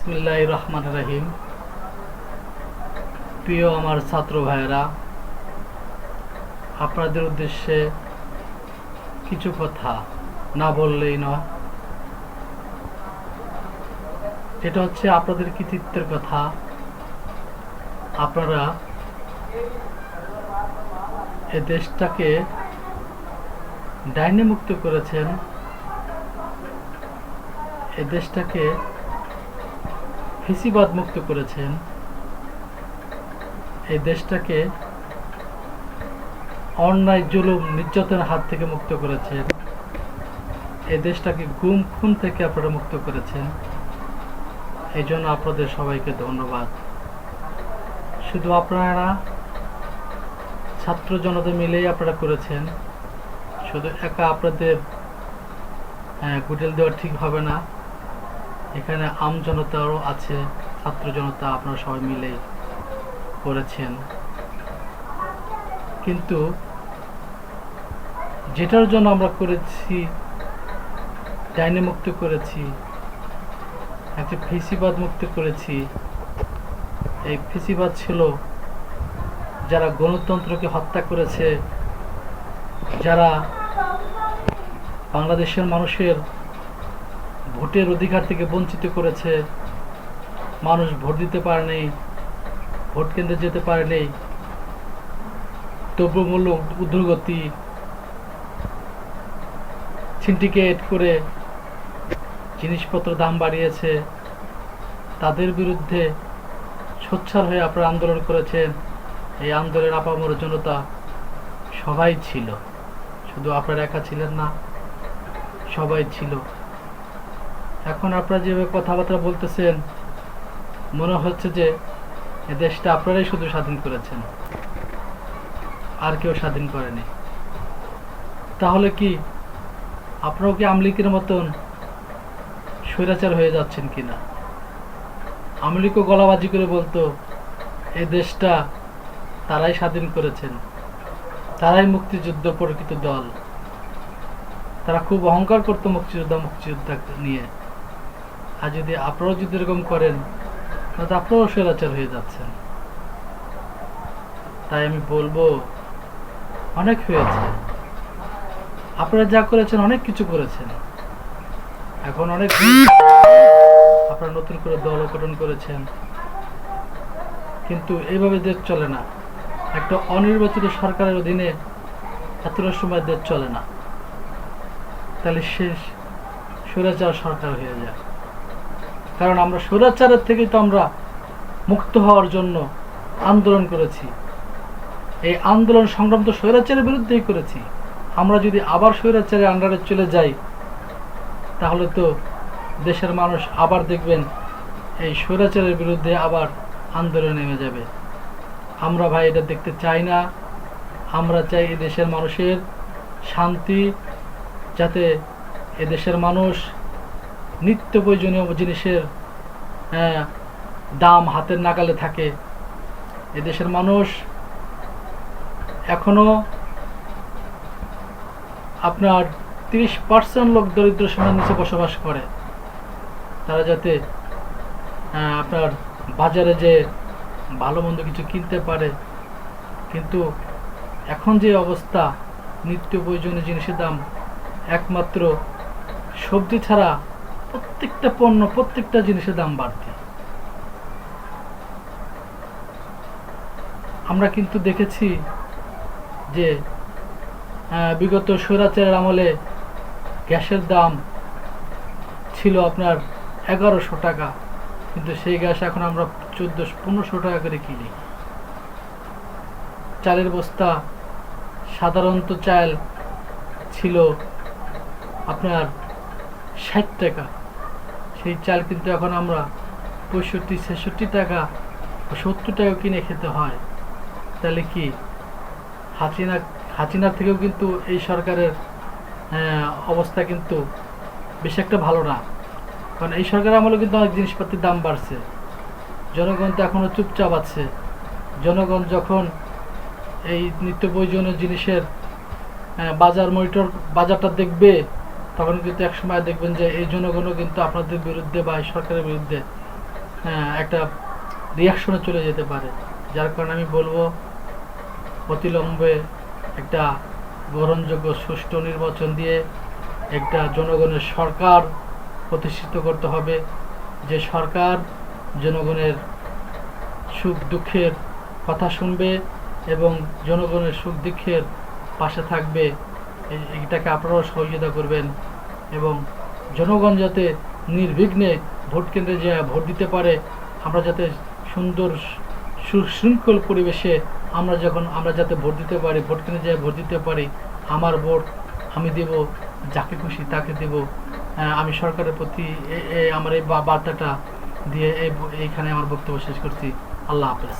বিসমিল্লাহির রহমানির রহিম। প্রিয় আমার ছাত্র ভাইয়েরা, আপনাদের উদ্দেশ্যে কিছু কথা না বললেই নয়। যেটা হচ্ছে আপনাদের কৃতিত্বের কথা। আপনারা এ দেশটাকে ডাইনি মুক্ত করেছেন, এ দেশটাকে ফ্যাসিবাদ মুক্ত করেছেন, এই দেশটাকে অন্যায় জুলুম নির্যাতনের হাত থেকে মুক্ত করেছেন, এই দেশটাকে গুম খুন থেকে আপনারা মুক্ত করেছেন। এই জন্য আপনাদের সবাইকে ধন্যবাদ। শুধু আপনারা ছাত্র জনতা মিলেই আপনারা করেছেন, শুধু একা আপনাদের গুটেল দেওয়া ঠিক হবে না। এখানে আম জনতাও আছে, ছাত্র জনতা, আপনারা সবাই মিলে করেছেন। কিন্তু যেটার জন্য আমরা করেছি, ডাইনি মুক্ত করেছি, একটা ফ্যাসিবাদ মুক্ত করেছি। এই ফ্যাসিবাদ ছিল যারা গণতন্ত্রকে হত্যা করেছে, যারা বাংলাদেশের মানুষের ভোটের অধিকার থেকে বঞ্চিত করেছে। মানুষ ভোট দিতে পারেনি, ভোট কেন্দ্রে যেতে পারেনি, দ্রব্যমূল্য ঊর্ধ্বগতি, সিন্ডিকেট করে জিনিসপত্র দাম বাড়িয়েছে। তাদের বিরুদ্ধে সোচ্চার হয়ে আপনারা আন্দোলন করেছেন। এই আন্দোলনের আপামর জনতা সবাই ছিল, শুধু আপনারা একা ছিলেন না, সবাই ছিল। এখন আপনারা যেভাবে কথাবার্তা বলতেছেন, মনে হচ্ছে যে এ দেশটা আপনারাই শুধু স্বাধীন করেছেন, আর কেউ স্বাধীন করেনি। তাহলে কি আপনারাও কি আওয়ামী লীগের মতন স্বৈরাচার হয়ে যাচ্ছেন কিনা? আওয়ামী লীগও গলাবাজি করে বলতো এই দেশটা তারাই স্বাধীন করেছেন, তারাই মুক্তিযুদ্ধ প্রকৃত দল। তারা খুব অহংকার করতো মুক্তিযোদ্ধা নিয়ে। আর যদি আপনারাও যদি এরকম করেন, তাহলে আপনারাও স্বৈরাচার হয়ে যাচ্ছেন। তাই আমি বলবো, অনেক হয়েছে। আপনারা যা করেছেন, অনেক কিছু করেছেন, এখন অনেক আপনারা নতুন করে দল গঠন করেছেন, কিন্তু এইভাবে দেশ চলে না। একটা অনির্বাচিত সরকারের অধীনে এতটা সময় দেশ চলে না, তাহলে শেষ স্বৈরাচার সরকার হয়ে যায়। কারণ আমরা স্বৈরাচারের থেকেই তো আমরা মুক্ত হওয়ার জন্য আন্দোলন করেছি। এই আন্দোলন সংগ্রাম তো স্বৈরাচারের বিরুদ্ধেই করেছি। আমরা যদি আবার স্বৈরাচারের আন্ডারে চলে যাই, তাহলে তো দেশের মানুষ আবার দেখবেন এই স্বৈরাচারের বিরুদ্ধে আবার আন্দোলনে নেমে যাবে। আমরা ভাই এটা দেখতে চাই না। আমরা চাই এই দেশের মানুষের শান্তি, যাতে এদেশের মানুষ নিত্য প্রয়োজনীয় জিনিসের দাম হাতের নাগালে থাকে। এদেশের মানুষ এখনো আপনার 30% লোক দরিদ্র সীমার নিচে বসবাস করে। তারা যাতে আপনার বাজারে যে ভালো মন্দ কিছু কিনতে পারে। কিন্তু এখন যে অবস্থা, নিত্য প্রয়োজনীয় জিনিসের দাম, একমাত্র সবজি ছাড়া প্রত্যেকটা পণ্য, প্রত্যেকটা জিনিসের দাম বাড়তি। আমরা কিন্তু দেখেছি যে বিগত স্বৈরাচারের আমলে গ্যাসের দাম ছিল আপনার 1100 টাকা, কিন্তু সেই গ্যাস এখন আমরা 1400-1500 টাকা করে কিনি। চালের বস্তা, সাধারণত চাল ছিল আপনার 60 টাকা, সেই চাল কিন্তু এখন আমরা 65-66 টাকা, 70 টাকা কিনে খেতে হয়। তাহলে কি হাসিনার থেকেও কিন্তু এই সরকারের অবস্থা কিন্তু বেশ একটা ভালো না। কারণ এই সরকার আমলে কিন্তু অনেক জিনিসপাতির দাম বাড়ছে, জনগণ তো এখনও চুপচাপ আছে। জনগণ যখন এই নিত্য প্রয়োজনীয় জিনিসের বাজারটা দেখবে, তখন কিন্তু এক সময় দেখবেন যে এই জনগণও কিন্তু আপনাদের বিরুদ্ধে বা এই সরকারের বিরুদ্ধে একটা রিয়াকশনে চলে যেতে পারে। যার কারণে আমি বলবো অতিলম্বে একটা গ্রহণযোগ্য সুষ্ঠু নির্বাচন দিয়ে একটা জনগণের সরকার প্রতিষ্ঠিত করতে হবে, যে সরকার জনগণের সুখ দুঃখের কথা শুনবে এবং জনগণের সুখ দুঃখের পাশে থাকবে। এটাকে আপনারাও সহযোগিতা করবেন এবং জনগণ যাতে নির্বিঘ্নে ভোট কেন্দ্রে যে ভোট দিতে পারে, আমরা যাতে সুন্দর সুশৃঙ্খল পরিবেশে আমরা যাতে ভোট দিতে পারি, ভোট কেন্দ্রে যেয়ে ভোট দিতে পারি। আমার ভোট আমি দেব, যাকে খুশি তাকে দেব। আমি সরকারের প্রতি আমার এই বার্তাটা দিয়ে এইখানে আমার বক্তব্য শেষ করছি। আল্লাহ হাফেজ।